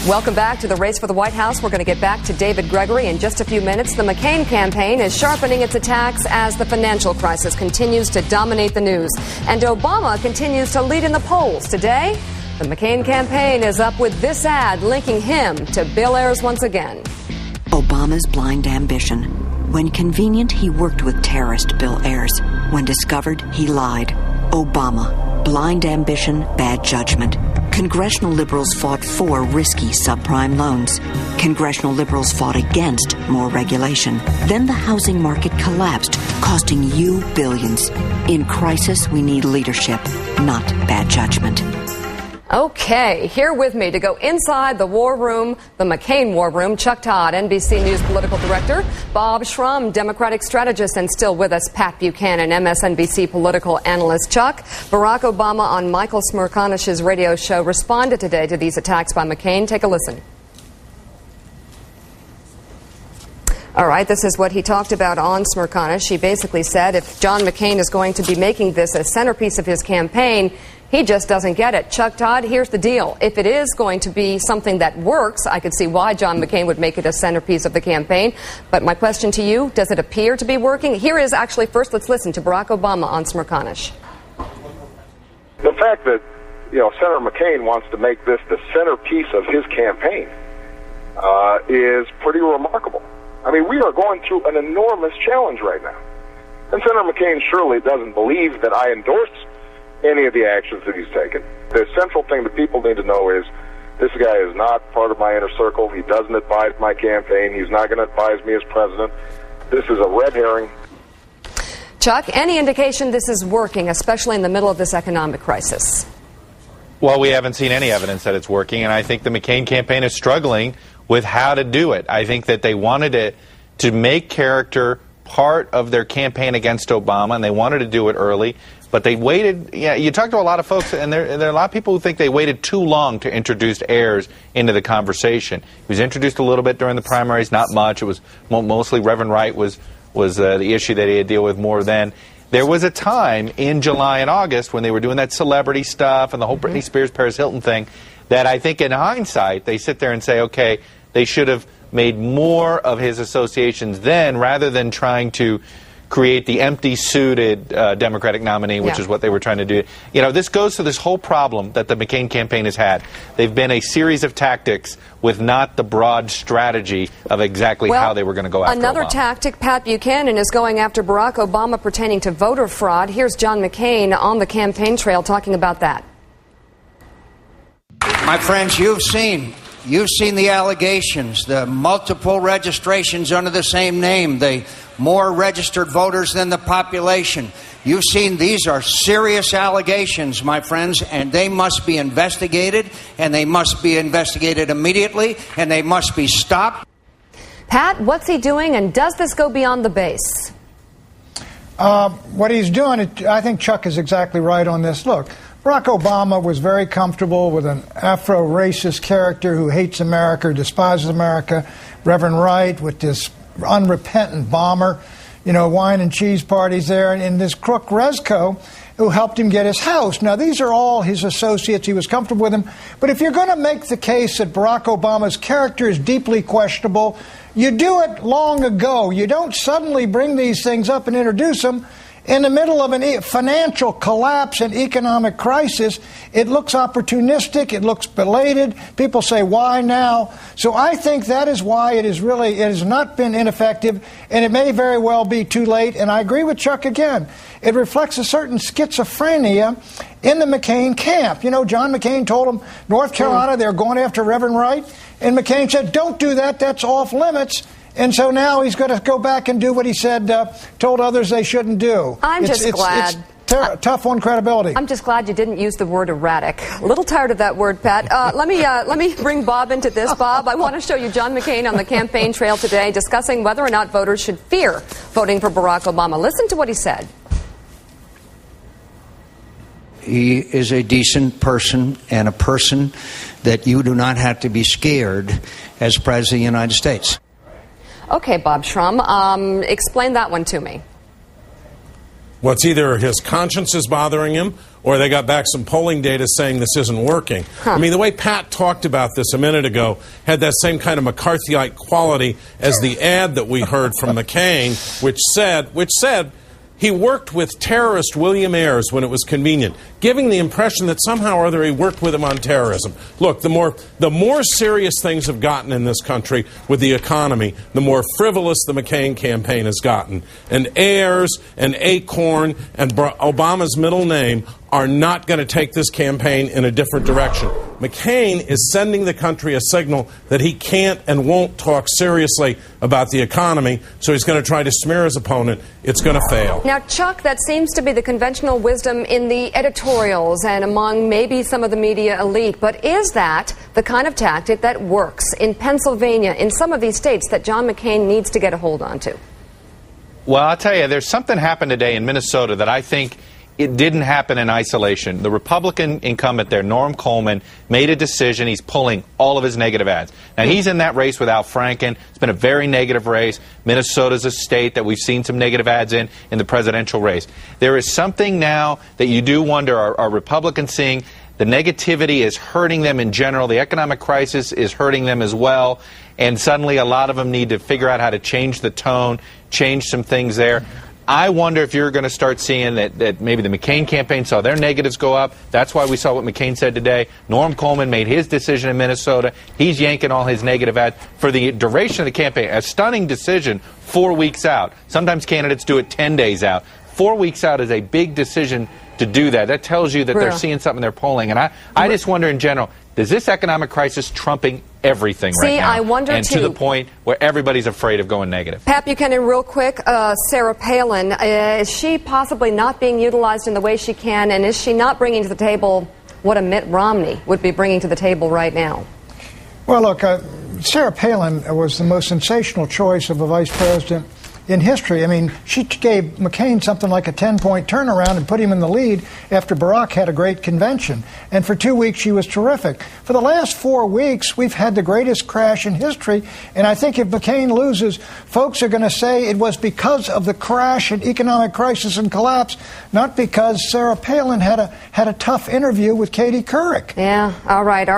Welcome back to the race for the White House. We're going to get back to David Gregory in just a few minutes. The McCain campaign is sharpening its attacks as the financial crisis continues to dominate the news. And Obama continues to lead in the polls. Today, the McCain campaign is up with this ad linking him to Bill Ayers once again. Obama's blind ambition. When convenient, he worked with terrorist Bill Ayers. When discovered, he lied. Obama. Blind ambition, bad judgment. Congressional liberals fought for risky subprime loans. Congressional liberals fought against more regulation. Then the housing market collapsed, costing you billions. In crisis, we need leadership, not bad judgment. Okay, here with me to go inside the war room, the McCain war room, Chuck Todd, NBC News political director, Bob Shrum, Democratic strategist, and still with us, Pat Buchanan, MSNBC political analyst. Chuck, Barack Obama on Michael Smerconish's radio show responded today to these attacks by McCain. Take a listen. All right, this is what he talked about on Smerconish. He basically said if John McCain is going to be making this a centerpiece of his campaign, he just doesn't get it. Chuck Todd, here's the deal. If it is going to be something that works, I could see why John McCain would make it a centerpiece of the campaign. But my question to you, does it appear to be working? Here is actually, first let's listen to Barack Obama on Smerconish. The fact that, Senator McCain wants to make this the centerpiece of his campaign is pretty remarkable. I mean, we are going through an enormous challenge right now. And Senator McCain surely doesn't believe that I endorse any of the actions that he's taken. The central thing that people need to know is this guy is not part of my inner circle. He doesn't advise my campaign. He's not going to advise me as president. This is a red herring. Chuck, any indication this is working, especially in the middle of this economic crisis? Well, we haven't seen any evidence that it's working, and I think the McCain campaign is struggling with how to do it. I think that they wanted it to make character part of their campaign against Obama, and they wanted to do it early. But they waited. Yeah, you talk to a lot of folks, and there are a lot of people who think they waited too long to introduce Ayers into the conversation. He was introduced a little bit during the primaries, not much. It was mostly Reverend Wright was the issue that he had to deal with more then. There was a time in July and August when they were doing that celebrity stuff and the whole Britney Spears, Paris Hilton thing that I think in hindsight they sit there and say, okay, they should have made more of his associations then rather than trying to create the empty-suited Democratic nominee, which is what they were trying to do. This goes to this whole problem that the McCain campaign has had. They've been a series of tactics with not the broad strategy of exactly how they were going to go after another Obama. Tactic, Pat Buchanan, is going after Barack Obama pertaining to voter fraud. Here's John McCain on the campaign trail talking about that. My friends, you've seen the allegations, the multiple registrations under the same name, the more registered voters than the population. You've seen these are serious allegations, my friends, and they must be investigated, and they must be investigated immediately, and they must be stopped. Pat, what's he doing, and does this go beyond the base? What he's doing, I think Chuck is exactly right on this. Look, Barack Obama was very comfortable with an Afro-racist character who hates America, despises America. Reverend Wright with this unrepentant bomber, wine and cheese parties there, and this crook Rezko who helped him get his house. Now, these are all his associates. He was comfortable with them. But if you're going to make the case that Barack Obama's character is deeply questionable, you do it long ago. You don't suddenly bring these things up and introduce them in the middle of a financial collapse and economic crisis. It looks opportunistic. It looks belated. People say, why now? So I think that is why it has not been ineffective, and it may very well be too late. And I agree with Chuck again. It reflects a certain schizophrenia in the McCain camp. John McCain told them, North Carolina, they're going after Reverend Wright. And McCain said, don't do that. That's off limits. And so now he's going to go back and do what he said, told others they shouldn't do. I'm just glad. It's tough on credibility. I'm just glad you didn't use the word erratic. A little tired of that word, Pat. Let me bring Bob into this. Bob, I want to show you John McCain on the campaign trail today discussing whether or not voters should fear voting for Barack Obama. Listen to what he said. He is a decent person and a person that you do not have to be scared as President of the United States. Okay, Bob Shrum, explain that one to me. What's either his conscience is bothering him, or they got back some polling data saying this isn't working. I mean, the way Pat talked about this a minute ago had that same kind of McCarthyite quality as the ad that we heard from McCain, which said he worked with terrorist William Ayers when it was convenient, giving the impression that somehow or other he worked with him on terrorism. Look, the more serious things have gotten in this country with the economy, the more frivolous the McCain campaign has gotten. And Ayers and Acorn and Obama's middle name are not going to take this campaign in a different direction. McCain is sending the country a signal that he can't and won't talk seriously about the economy, so he's going to try to smear his opponent. It's going to fail. Now, Chuck, that seems to be the conventional wisdom in the editorials and among maybe some of the media elite, but is that the kind of tactic that works in Pennsylvania, in some of these states that John McCain needs to get a hold on to? Well, I'll tell you, there's something happened today in Minnesota that I think it didn't happen in isolation. The Republican incumbent there, Norm Coleman, made a decision. He's pulling all of his negative ads. Now, he's in that race with Al Franken. It's been a very negative race. Minnesota's a state that we've seen some negative ads in the presidential race. There is something now that you do wonder, are Republicans seeing the negativity is hurting them in general? The economic crisis is hurting them as well. And suddenly a lot of them need to figure out how to change the tone, change some things there. I wonder if you're going to start seeing that maybe the McCain campaign saw their negatives go up. That's why we saw what McCain said today. Norm Coleman made his decision in Minnesota. He's yanking all his negative ads for the duration of the campaign. A stunning decision 4 weeks out. Sometimes candidates do it 10 days out. 4 weeks out is a big decision to do that. That tells you that they're seeing something in their polling. And I just wonder in general, is this economic crisis trumping everything right now? I wonder and too. To the point where everybody's afraid of going negative. Pat Buchanan, real quick, Sarah Palin, is she possibly not being utilized in the way she can, and is she not bringing to the table what a Mitt Romney would be bringing to the table right now? Well, look, Sarah Palin was the most sensational choice of a vice president in history. I mean, she gave McCain something like a 10-point turnaround and put him in the lead after Barack had a great convention. And for 2 weeks, she was terrific. For the last 4 weeks, we've had the greatest crash in history. And I think if McCain loses, folks are going to say it was because of the crash and economic crisis and collapse, not because Sarah Palin had a tough interview with Katie Couric. Yeah, all right.